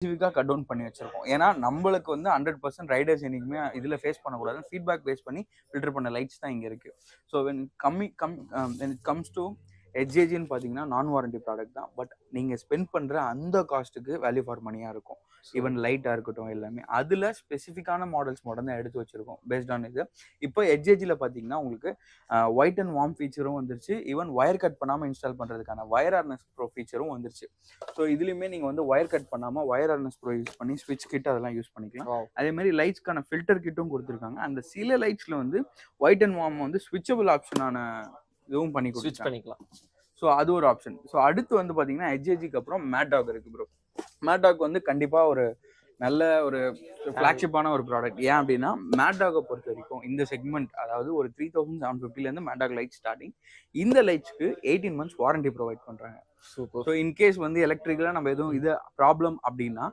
ஸ்பெசிஃபிக்காக cut down பண்ணி வச்சிருக்கோம். ஏன்னா நம்மளுக்கு வந்து 100% ரைடர்ஸ் என்னைக்குமே இதில் ஃபேஸ் பண்ணக்கூடாது. ஃபீட்பேக் பேஸ் பண்ணி ஃபில்டர் பண்ண லைட்ஸ் தான் இங்கே இருக்குது. So when it comes to ஹெச்ஏஜின்னு பார்த்தீங்கன்னா நான் வாரண்டி ப்ராடக்ட் தான். பட் நீங்கள் ஸ்பெண்ட் பண்ணுற அந்த காஸ்ட்டுக்கு வேல்யூ ஃபார் மணியாக இருக்கும். ஈவன் லைட்டாக இருக்கட்டும் எல்லாமே. அதில் ஸ்பெசிஃபிக்கான மாடல்ஸ் மட்டும் தான் எடுத்து வச்சிருக்கோம் பேஸ்ட் ஆன் இது. இப்போ ஹெச்ஏஜியில் பார்த்தீங்கன்னா உங்களுக்கு ஒயிட் அண்ட் வார்ம் ஃபீச்சரும் வந்துருச்சு. ஈவன் ஒயர் கட் பண்ணாமல் இன்ஸ்டால் பண்ணுறதுக்கான ஒயர் ஹார்னஸ் ப்ரோ ஃபீச்சரும் வந்துருச்சு. ஸோ இதுலேயுமே நீங்கள் வந்து ஒயர் கட் பண்ணாமல் ஒயர் ஹார்னஸ் ப்ரோ யூஸ் பண்ணி ஸ்விட்ச் கிட் அதெல்லாம் யூஸ் பண்ணிக்கலாம். அதே மாதிரி லைட்ஸ்க்கான ஃபில்டர் கிட்டும் கொடுத்துருக்காங்க. அந்த சில லைட்ஸில் வந்து ஒயிட் அண்ட் வார்ம் வந்து ஸ்விட்சபிள் ஆப்ஷனான இதுவும் பண்ணி ஸ்விட்ச் பண்ணிக்கலாம். ஸோ அது ஒரு ஆப்ஷன். ஸோ அடுத்து வந்து பார்த்தீங்கன்னா ஹெச்ஏஜிக்கு அப்புறம் மேட் டாக் இருக்குது ப்ரோ. மேட் டாக் வந்து கண்டிப்பாக ஒரு நல்ல ஒரு ஃப்ளாக்ஷிப்பான ஒரு ப்ராடக்ட். ஏன் அப்படின்னா மேட் டாகை பொறுத்த வரைக்கும் இந்த செக்மெண்ட் அதாவது ஒரு 3750 மேட் டாக் லைட் ஸ்டார்டிங். இந்த லைட்ஸ்க்கு 18 months வாரண்டி ப்ரொவைட் பண்ணுறாங்க. ஸோ இன்கேஸ் வந்து எலக்ட்ரிக்கலாக நம்ம எதுவும் இது ப்ராப்ளம் அப்படின்னா